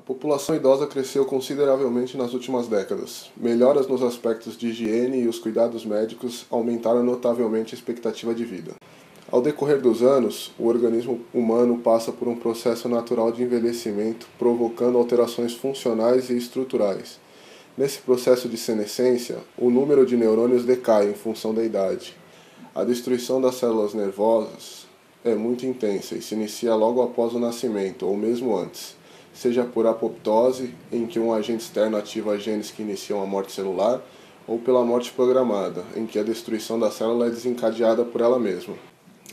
população idosa cresceu consideravelmente nas últimas décadas. Melhoras nos aspectos de higiene e os cuidados médicos aumentaram notavelmente a expectativa de vida. Ao decorrer dos anos, o organismo humano passa por um processo natural de envelhecimento, provocando alterações funcionais e estruturais. Nesse processo de senescência, o número de neurônios decai em função da idade. A destruição das células nervosas é muito intensa e se inicia logo após o nascimento, ou mesmo antes, seja por apoptose, em que um agente externo ativa genes que iniciam a morte celular, ou pela morte programada, em que a destruição da célula é desencadeada por ela mesma.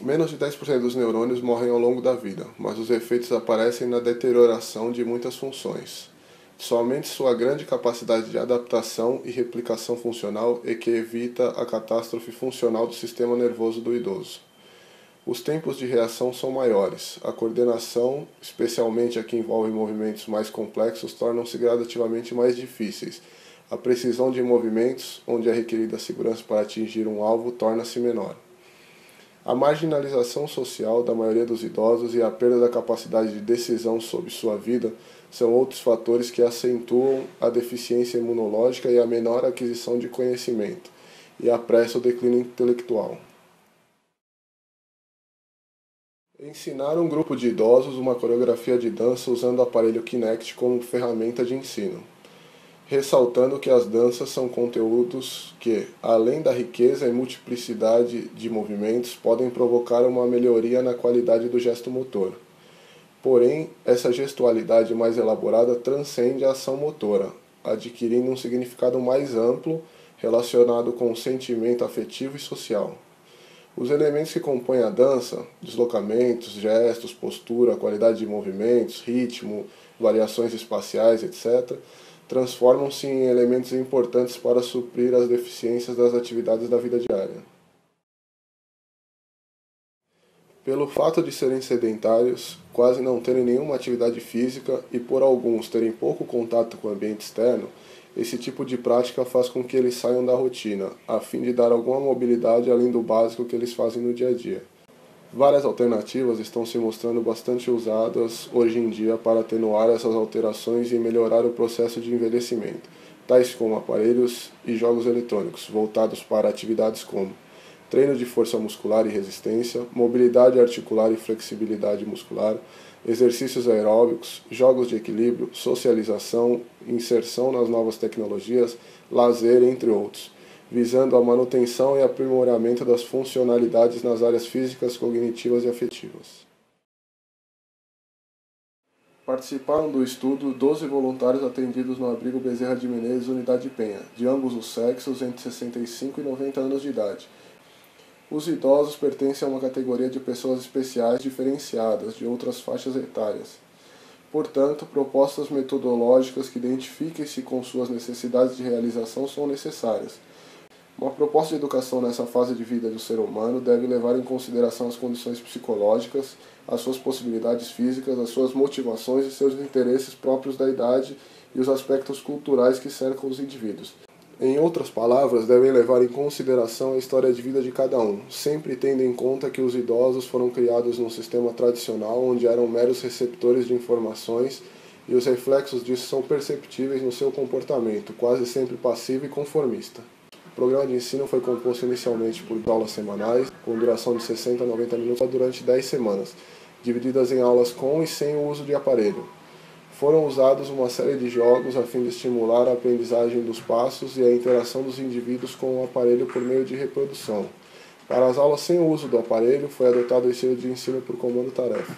Menos de 10% dos neurônios morrem ao longo da vida, mas os efeitos aparecem na deterioração de muitas funções. Somente sua grande capacidade de adaptação e replicação funcional é que evita a catástrofe funcional do sistema nervoso do idoso. Os tempos de reação são maiores. A coordenação, especialmente a que envolve movimentos mais complexos, tornam-se gradativamente mais difíceis. A precisão de movimentos, onde é requerida a segurança para atingir um alvo, torna-se menor. A marginalização social da maioria dos idosos e a perda da capacidade de decisão sobre sua vida são outros fatores que acentuam a deficiência imunológica e a menor aquisição de conhecimento, e apressa o declínio intelectual. Ensinar um grupo de idosos uma coreografia de dança usando o aparelho Kinect como ferramenta de ensino, ressaltando que as danças são conteúdos que, além da riqueza e multiplicidade de movimentos, podem provocar uma melhoria na qualidade do gesto motor. Porém, essa gestualidade mais elaborada transcende a ação motora, adquirindo um significado mais amplo relacionado com o sentimento afetivo e social. Os elementos que compõem a dança, deslocamentos, gestos, postura, qualidade de movimentos, ritmo, variações espaciais, etc., transformam-se em elementos importantes para suprir as deficiências das atividades da vida diária. Pelo fato de serem sedentários, quase não terem nenhuma atividade física e por alguns terem pouco contato com o ambiente externo, esse tipo de prática faz com que eles saiam da rotina, a fim de dar alguma mobilidade além do básico que eles fazem no dia a dia. Várias alternativas estão se mostrando bastante usadas hoje em dia para atenuar essas alterações e melhorar o processo de envelhecimento, tais como aparelhos e jogos eletrônicos, voltados para atividades como treino de força muscular e resistência, mobilidade articular e flexibilidade muscular, exercícios aeróbicos, jogos de equilíbrio, socialização, inserção nas novas tecnologias, lazer, entre outros, visando a manutenção e aprimoramento das funcionalidades nas áreas físicas, cognitivas e afetivas. Participaram do estudo 12 voluntários atendidos no abrigo Bezerra de Menezes, Unidade Penha, de ambos os sexos, entre 65 e 90 anos de idade. Os idosos pertencem a uma categoria de pessoas especiais diferenciadas de outras faixas etárias. Portanto, propostas metodológicas que identifiquem-se com suas necessidades de realização são necessárias. Uma proposta de educação nessa fase de vida do ser humano deve levar em consideração as condições psicológicas, as suas possibilidades físicas, as suas motivações e seus interesses próprios da idade e os aspectos culturais que cercam os indivíduos. Em outras palavras, devem levar em consideração a história de vida de cada um, sempre tendo em conta que os idosos foram criados num sistema tradicional onde eram meros receptores de informações e os reflexos disso são perceptíveis no seu comportamento, quase sempre passivo e conformista. O programa de ensino foi composto inicialmente por aulas semanais, com duração de 60 a 90 minutos durante 10 semanas, divididas em aulas com e sem o uso de aparelho. Foram usados uma série de jogos a fim de estimular a aprendizagem dos passos e a interação dos indivíduos com o aparelho por meio de reprodução. Para as aulas sem o uso do aparelho, foi adotado o estilo de ensino por comando-tarefa.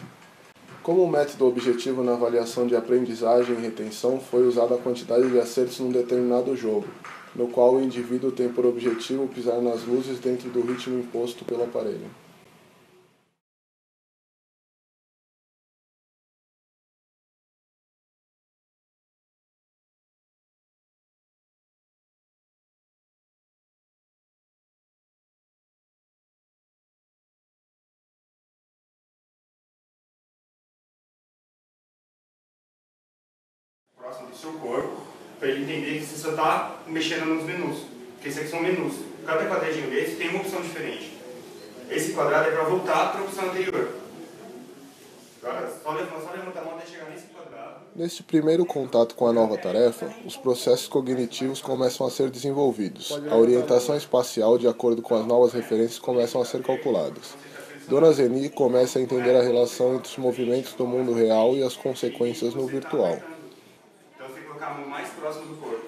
Como método objetivo na avaliação de aprendizagem e retenção, foi usada a quantidade de acertos num determinado jogo, no qual o indivíduo tem por objetivo pisar nas luzes dentro do ritmo imposto pelo aparelho. Próximo do seu corpo, para ele entender que você só está mexendo nos menus, porque esses aqui são menus. Cada quadradinho desse tem uma opção diferente. Esse quadrado é para voltar para a opção anterior. Agora, só levanta a mão até chegar nesse quadrado. Neste primeiro contato com a nova tarefa, os processos cognitivos começam a ser desenvolvidos. A orientação espacial, de acordo com as novas referências, começam a ser calculadas. Dona Zeni começa a entender a relação entre os movimentos do mundo real e as consequências no virtual. Então você colocar a mão mais próximo do corpo.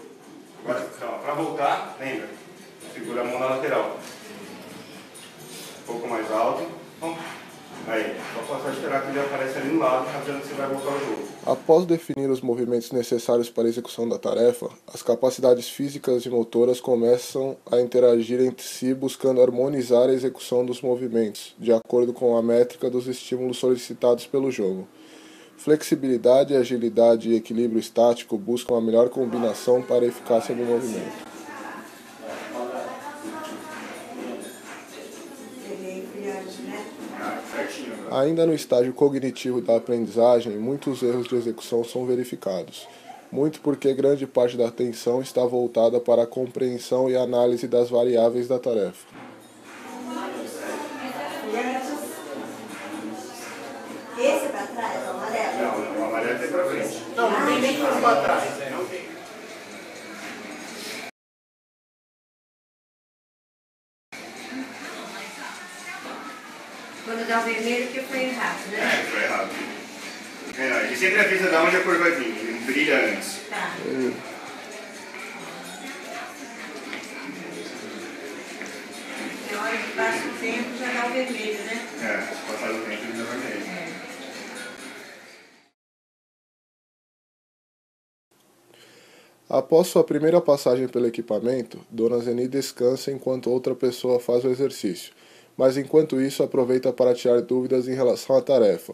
Agora, para voltar, lembra, segura a mão na lateral. Um pouco mais alto. Aí, só esperar que ele apareça ali no lado, achando que você vai voltar ao jogo. Após definir os movimentos necessários para a execução da tarefa, as capacidades físicas e motoras começam a interagir entre si, buscando harmonizar a execução dos movimentos, de acordo com a métrica dos estímulos solicitados pelo jogo. Flexibilidade, agilidade e equilíbrio estático buscam a melhor combinação para a eficácia do movimento. Ainda no estágio cognitivo da aprendizagem, muitos erros de execução são verificados, muito porque grande parte da atenção está voltada para a compreensão e análise das variáveis da tarefa. Esse é para trás, o amarelo? Não, o amarelo é para frente. Não tem nem como para trás. Não tem. Quando dá o vermelho, que foi errado, né? Foi errado. Ele sempre avisa de onde a cor vai vir, ele brilha antes. Tá. Na hora que passa o tempo, já dá o vermelho, né? Passar o tempo ele dá vermelho. Após sua primeira passagem pelo equipamento, Dona Zeni descansa enquanto outra pessoa faz o exercício, mas enquanto isso aproveita para tirar dúvidas em relação à tarefa.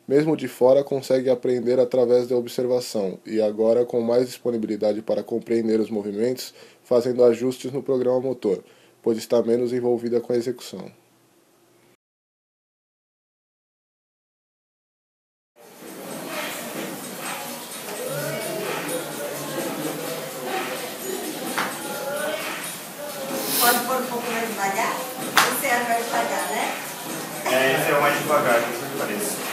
Mesmo de fora, consegue aprender através da observação e agora com mais disponibilidade para compreender os movimentos, fazendo ajustes no programa motor, pois está menos envolvida com a execução. Pode pôr um pouco mais devagar? Esse é mais devagar, né? Esse é o mais devagar, que parece.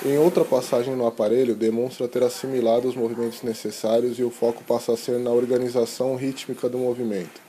Em outra passagem no aparelho, demonstra ter assimilado os movimentos necessários e o foco passa a ser na organização rítmica do movimento.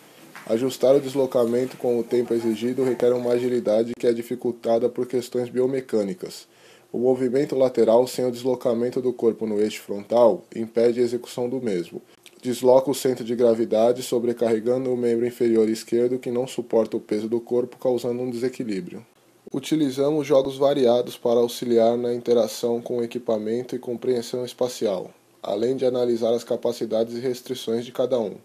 Ajustar o deslocamento com o tempo exigido requer uma agilidade que é dificultada por questões biomecânicas. O movimento lateral sem o deslocamento do corpo no eixo frontal impede a execução do mesmo. Desloca o centro de gravidade, sobrecarregando o membro inferior esquerdo que não suporta o peso do corpo, causando um desequilíbrio. Utilizamos jogos variados para auxiliar na interação com o equipamento e compreensão espacial, além de analisar as capacidades e restrições de cada um.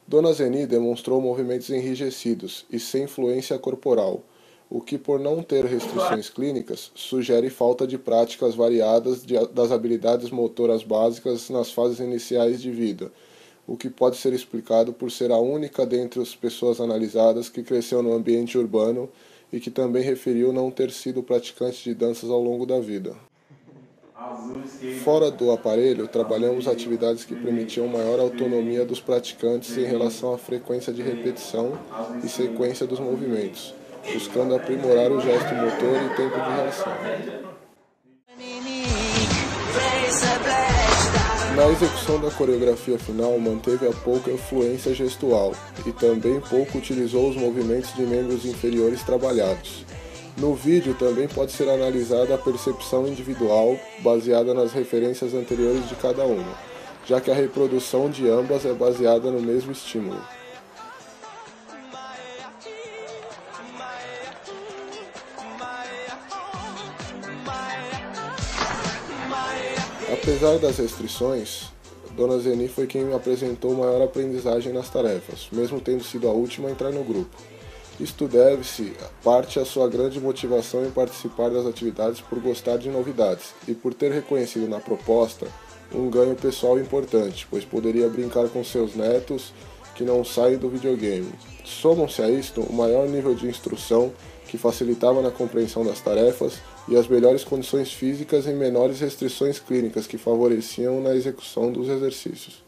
Dona Zeni demonstrou movimentos enrijecidos e sem fluência corporal, o que, por não ter restrições clínicas, sugere falta de práticas variadas das habilidades motoras básicas nas fases iniciais de vida, o que pode ser explicado por ser a única dentre as pessoas analisadas que cresceu no ambiente urbano e que também referiu não ter sido praticante de danças ao longo da vida. Fora do aparelho, trabalhamos atividades que permitiam maior autonomia dos praticantes em relação à frequência de repetição e sequência dos movimentos, buscando aprimorar o gesto motor e tempo de reação. Na execução da coreografia final, manteve a pouca influência gestual e também pouco utilizou os movimentos de membros inferiores trabalhados. No vídeo também pode ser analisada a percepção individual baseada nas referências anteriores de cada uma, já que a reprodução de ambas é baseada no mesmo estímulo. Apesar das restrições, Dona Zeni foi quem me apresentou maior aprendizagem nas tarefas, mesmo tendo sido a última a entrar no grupo. Isto deve-se, parte, à sua grande motivação em participar das atividades por gostar de novidades e por ter reconhecido na proposta um ganho pessoal importante, pois poderia brincar com seus netos que não saem do videogame. Somam-se a isto o maior nível de instrução, que facilitava na compreensão das tarefas, e as melhores condições físicas e menores restrições clínicas que favoreciam na execução dos exercícios.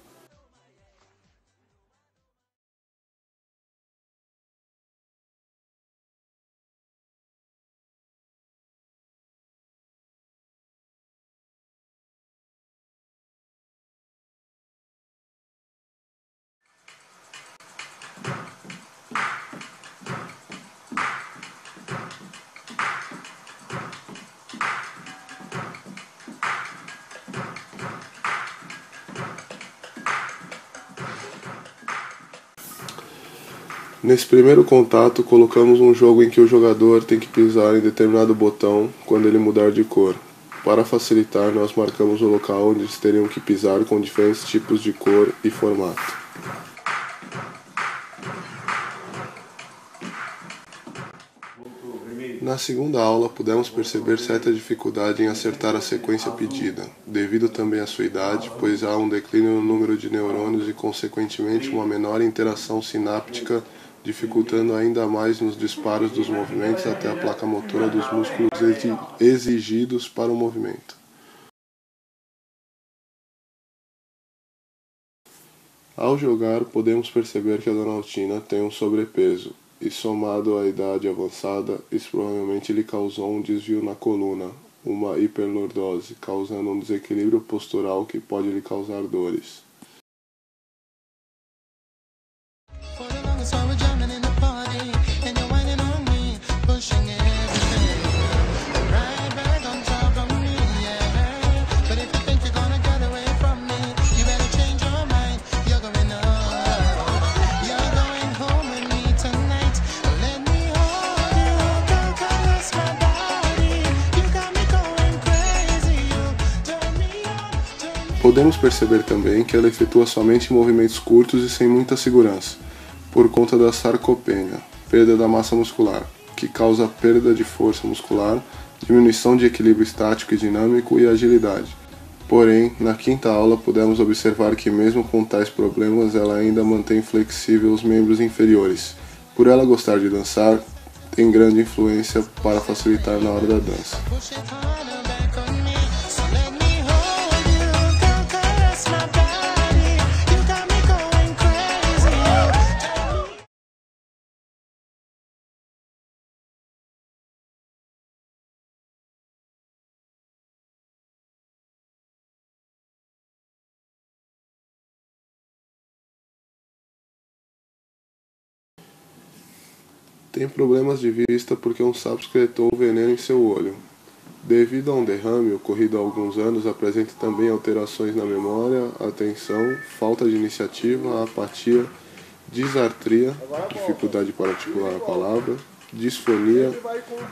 Nesse primeiro contato, colocamos um jogo em que o jogador tem que pisar em determinado botão quando ele mudar de cor. Para facilitar, nós marcamos o local onde eles teriam que pisar com diferentes tipos de cor e formato. Na segunda aula, pudemos perceber certa dificuldade em acertar a sequência pedida, devido também à sua idade, pois há um declínio no número de neurônios e, consequentemente, uma menor interação sináptica, dificultando ainda mais nos disparos dos movimentos até a placa motora dos músculos exigidos para o movimento. Ao jogar, podemos perceber que a Donaldina tem um sobrepeso, e somado à idade avançada, isso provavelmente lhe causou um desvio na coluna, uma hiperlordose, causando um desequilíbrio postural que pode lhe causar dores. Podemos perceber também que ela efetua somente movimentos curtos e sem muita segurança, por conta da sarcopenia, perda da massa muscular, que causa perda de força muscular, diminuição de equilíbrio estático e dinâmico e agilidade. Porém, na quinta aula pudemos observar que mesmo com tais problemas ela ainda mantém flexível os membros inferiores. Por ela gostar de dançar, tem grande influência para facilitar na hora da dança. Tem problemas de vista porque um sapo excretou veneno em seu olho. Devido a um derrame ocorrido há alguns anos, apresenta também alterações na memória, atenção, falta de iniciativa, apatia, disartria, dificuldade para articular a palavra, disfonia,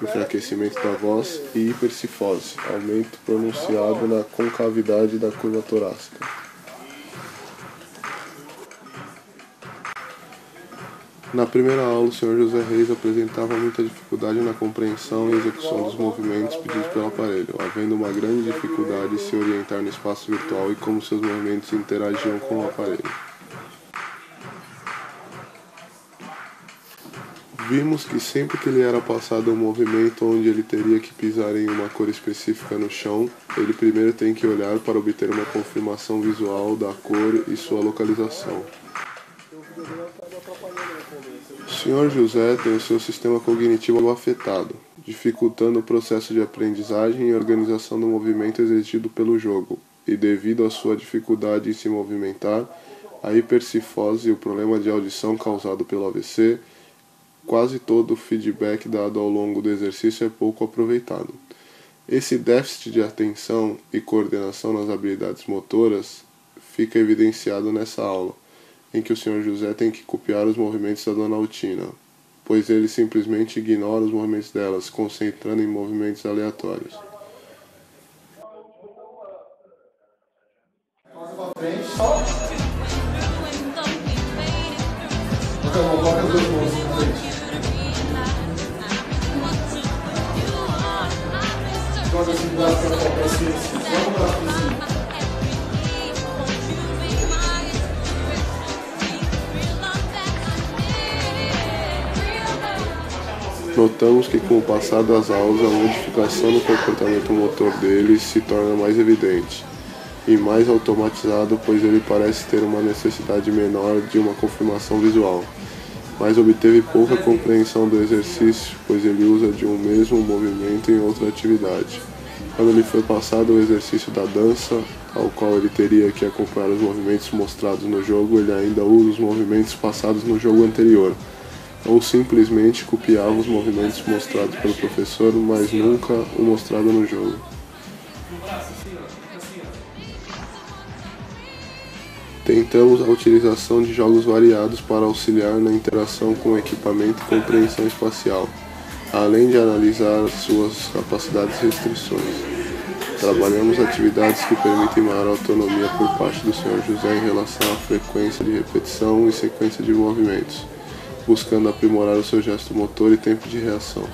enfraquecimento da voz e hipercifose, aumento pronunciado na concavidade da curva torácica. Na primeira aula, o Sr. José Reis apresentava muita dificuldade na compreensão e execução dos movimentos pedidos pelo aparelho, havendo uma grande dificuldade em se orientar no espaço virtual e como seus movimentos interagiam com o aparelho. Vimos que sempre que lhe era passado um movimento onde ele teria que pisar em uma cor específica no chão, ele primeiro tem que olhar para obter uma confirmação visual da cor e sua localização. O Sr. José tem o seu sistema cognitivo afetado, dificultando o processo de aprendizagem e organização do movimento exigido pelo jogo, e devido à sua dificuldade em se movimentar, a hipercifose e o problema de audição causado pelo AVC, quase todo o feedback dado ao longo do exercício é pouco aproveitado. Esse déficit de atenção e coordenação nas habilidades motoras fica evidenciado nessa aula, em que o Sr. José tem que copiar os movimentos da Dona Altina, pois ele simplesmente ignora os movimentos dela, se concentrando em movimentos aleatórios. Notamos que com o passar das aulas a modificação no comportamento motor dele se torna mais evidente e mais automatizado, pois ele parece ter uma necessidade menor de uma confirmação visual, mas obteve pouca compreensão do exercício, pois ele usa de um mesmo movimento em outra atividade. Quando lhe foi passado o exercício da dança, ao qual ele teria que acompanhar os movimentos mostrados no jogo, ele ainda usa os movimentos passados no jogo anterior, ou simplesmente copiava os movimentos mostrados pelo professor, mas nunca o mostrado no jogo. Tentamos a utilização de jogos variados para auxiliar na interação com o equipamento e compreensão espacial, além de analisar suas capacidades e restrições. Trabalhamos atividades que permitem maior autonomia por parte do Sr. José em relação à frequência de repetição e sequência de movimentos, buscando aprimorar o seu gesto motor e tempo de reação.